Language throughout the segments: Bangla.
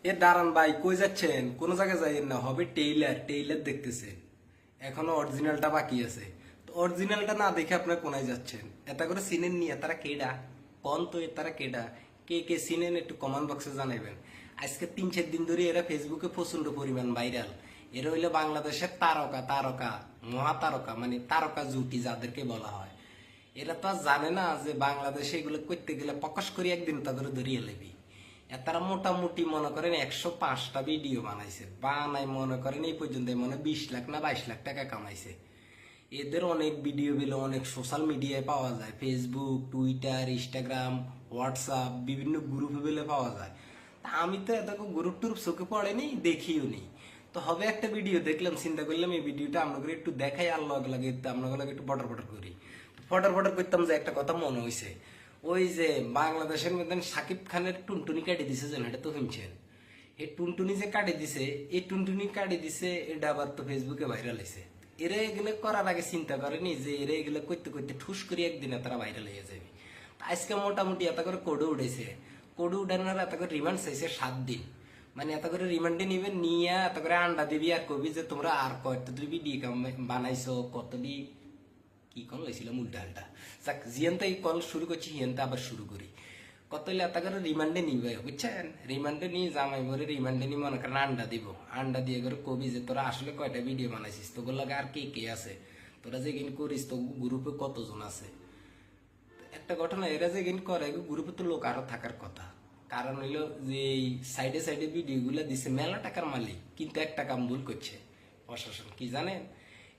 এ দাঁড়ান ভাই, কই যাচ্ছেন? কোন জায়গায় যাইয়েন না, হবে টেইলার টেইলার দেখতেছে। এখনো অরিজিনালটা বাকি আছে। তো অরিজিনালটা না দেখে আপনার কোনায় যাচ্ছেন? এটা করে চিনেন নি তারা কেডা? কোন তো তারা কেডা? কে কে চিনেন একটু কমেন্ট বক্সে জানাবেন। আজকে 3-4 দিন ধরে এরা ফেসবুকে প্রচন্ড পরিমাণ ভাইরাল। এরা হইলো বাংলাদেশের তারকা তারকা মহা তারকা, মানে তারকা জুটি যাদেরকে বলা হয়। এরা তো আর জানে না যে বাংলাদেশে এগুলো করতে গেলে প্রকাশ করে একদিন তাদের ধরিয়ে লেবি। তারা মোটামুটি মনে করেন 105টা ভিডিও বানাইছে, বানাই মনে করেন এই পর্যন্ত মনে 20 লাখ না 22 লাখ টাকা কামাইছে। এদের অনেক ভিডিও গুলো অনেক সোশ্যাল মিডিয়ায় পাওয়া যায়, ফেসবুক, টুইটার, ইনস্টাগ্রাম, হোয়াটসঅ্যাপ, বিভিন্ন গ্রুপে বেলে পাওয়া যায়। তা আমি তো এত গ্রুপ টুরুপ চোখে পড়েনি, দেখিও নি। তো হবে একটা ভিডিও দেখলাম, চিন্তা করলাম এই ভিডিওটা আপনাকে একটু দেখাই, আর লগে লাগে আপনাকে একটু বটর বটর করি। ফটর ফটর করতাম যে একটা কথা মনে হয়েছে, ওই যে বাংলাদেশের মধ্যে সাকিব খানের টুনটুনি কাটি দিছে, যেন এটা তো শুনছেন। এই টুনটুনি যে কাটি দিছে, এই টুনটুনি কাটি দিছে, এটা আবার তো ফেসবুকে ভাইরাল হয়েছে। এরা এগুলো করার আগে চিন্তা করেনি যে এরা এগুলো করতে করতে ঠুস করি একদিনে তারা ভাইরাল হয়ে যাবে। আজকে মোটামুটি এত করে কোডে উঠেছে, কোডে উঠানোর এত করে রিমান্ড চাইছে 7 দিন। মানে এত করে রিমান্ডে নিবে, নিয়ে এত করে আন্ডা দিবি আর কবি যে তোমরা আর কত দিবি বানাইছো কত দি কি কল হয়েছিলাম উল্টালটা। যাক, জিয়ানতে কল শুরু করছি, হিয়ানতে আবার শুরু করি। কত এত করে রিমান্ডে নিবে, বুঝছেন? রিমান্ডে নিয়ে জামাই বলে রিমান্ডে নিয়ে মনে করেন আন্ডা দিব, আন্ডা দিয়ে করে কবি যে তোরা আসলে কয়টা ভিডিও বানাইছিস, তোগুলো লাগে আর কে কে আছে, তোরা যে গেন করিস তো গ্রুপে কতজন আছে। একটা ঘটনা, এরা যে গেন করে গ্রুপে তো লোক আরো থাকার কথা। কারণ হইলো যে সাইডে সাইডে ভিডিও গুলা দিছে, মেলা টাকার মালিক, কিন্তু একটা কাম ভুল করছে প্রশাসন, কি জানেন?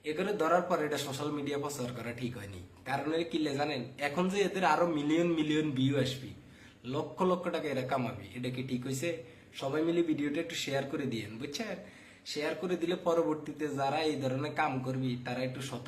এগুলো ধরার পর এটা সোশ্যাল মিডিয়া প্রচার করা ঠিক হয়নি। কারণ এর কিলে জানেন, এখন যে এদের আরো মিলিয়ন মিলিয়ন ভিউ আসবি, লক্ষ লক্ষ টাকা এরা কামাবি, এটা কি ঠিক হয়েছে? সবাই মিলে ভিডিওটা একটু শেয়ার করে দিয়েন, বুঝছেন? শেয়ার করে দিলে পরবর্তীতে যারা এই ধরনের কাম করবি তারা একটু